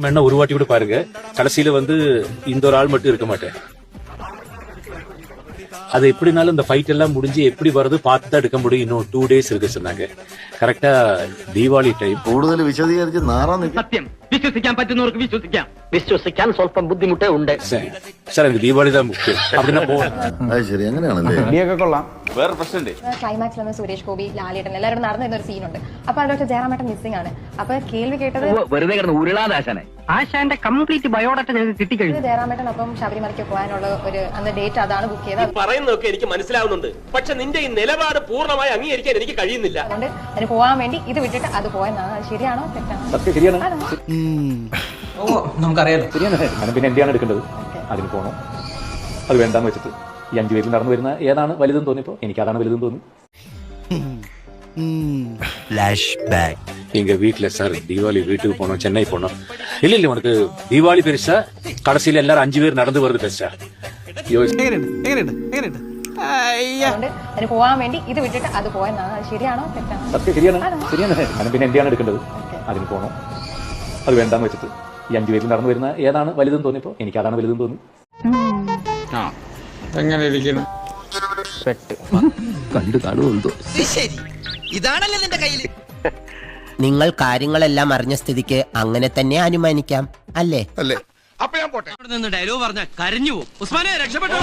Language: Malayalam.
வேணா ஒரு வாட்டி கூட பாருங்க, கடைசியில வந்து இந்த ஒரு ஆள் மட்டும் இருக்க மாட்டேன். அது எப்படினாலும் இந்த ஃபைட் எல்லாம் முடிஞ்சு எப்படி வருது பார்த்து தான் எடுக்க முடியும். இன்னும் 2 days இருக்கு சொன்னாங்க. Correct Deepavali time. കൂടുതൽ വിശദീകരിച്ച് നാറാൻ സത്യം വിശ്വസിക്കാൻ പറ്റുന്നവർക്ക് വിശ്വസിക്കാം. വിശ്വസിക്കാൻ സ്വല്പം ബുദ്ധിമുട്ടേ ഉണ്ട്. സാർ എനിക്ക് ദീപാവലി தான் മുഖ്യം. അതിനെ അത് ശരി, അങ്ങനെയാണല്ലേ. കൊള്ളാം. വേറെ പ്രശ്നമുണ്ട്. ക്ലൈമാക്സിൽ വന്ന് സുരേഷ് ഗോപി, ലാലേട്ടൻ എല്ലാവരും നടന്നിരുന്ന ഒരു സീനുണ്ട്. അപ്പൊ അതിലൊക്കെ ജയറാമേട്ടൻ മിസ്സിംഗ് ആണ്. അപ്പൊ കേൾവി കേട്ടത് വെറുതെ കിടന്ന് ഉരുളാദാശനെ ആശാന്റെ കംപ്ലീറ്റ് ബയോഡാറ്റ ഞങ്ങൾക്ക് കിട്ടിക്കഴിഞ്ഞു. ജയറാമേട്ടൻ അപ്പം ശബരിമലയ്ക്ക് പോകാനുള്ള ഒരു അന്ന് ഡേറ്റ് അതാണ് ബുക്ക് ചെയ്തത്. പറയുന്നതൊക്കെ എനിക്ക് മനസ്സിലാവുന്നുണ്ട്, പക്ഷെ നിന്റെ ഈ നിലപാട് പൂർണ്ണമായി അംഗീകരിക്കാൻ എനിക്ക് കഴിയുന്നില്ല. അതുകൊണ്ട് അതിന് പോകാൻ വേണ്ടി ഇത് വിട്ടിട്ട് അത് പോയെന്നാണ്. അത് ശരിയാണോ തെറ്റാണോ? ശരിയാണ്. നമുക്കറിയാലോ. ശരിയാണ്. പിന്നെ എന്താണ് എടുക്കേണ്ടത്? അതിന് പോകണം. അത് വേണ്ടാന്ന് വെച്ചിട്ട് ഈ 5 പേരിൽ നടന്നു വരുന്ന ഏതാണ് വലുതെന്ന് തോന്നിയപ്പോ എനിക്ക് അതാണ് വലുതെന്ന് തോന്നി. எங்க வீட்டுல சார் தீபாவளி வீட்டுக்கு போனோம், சென்னை போனோம். இல்ல உனக்கு தீபாவளி பெருசா, கடைசியில எல்லாரும் 5 பேர் நடந்து வருது பெருசா? അതുകൊണ്ട് അതിന് പോകാൻ വേണ്ടി ഇത് വിട്ടിട്ട് അത് പോയെന്നാണ്. അത് ശരിയാണോ തെറ്റാണോ? ശരിയാണ്. പിന്നെ എന്താണ് എടുക്കേണ്ടത്? അതിന് പോകണം. അത് വേണ്ടാന്ന് വെച്ചിട്ട് ഈ 5 പേരിൽ നടന്നു വരുന്ന ഏതാണ് വലുതെന്ന് തോന്നിയപ്പോ എനിക്ക് അതാണ് വലുതെന്ന് തോന്നി. എങ്ങനെ ഇരിക്കുന്നു? കണ്ടു കാണുമെന്തോ. ഇതാണല്ലോ നിന്റെ കയ്യില്. നിങ്ങൾ കാര്യങ്ങളെല്ലാം അറിഞ്ഞ സ്ഥിതിക്ക് അങ്ങനെ തന്നെ അനുമാനിക്കാം, അല്ലേ? അപ്പൊ ഞാൻ പോട്ടെ. ഡയലോഗ് പറഞ്ഞ കരഞ്ഞു പോകും. ഉസ്മാനെ രക്ഷപ്പെട്ടോ.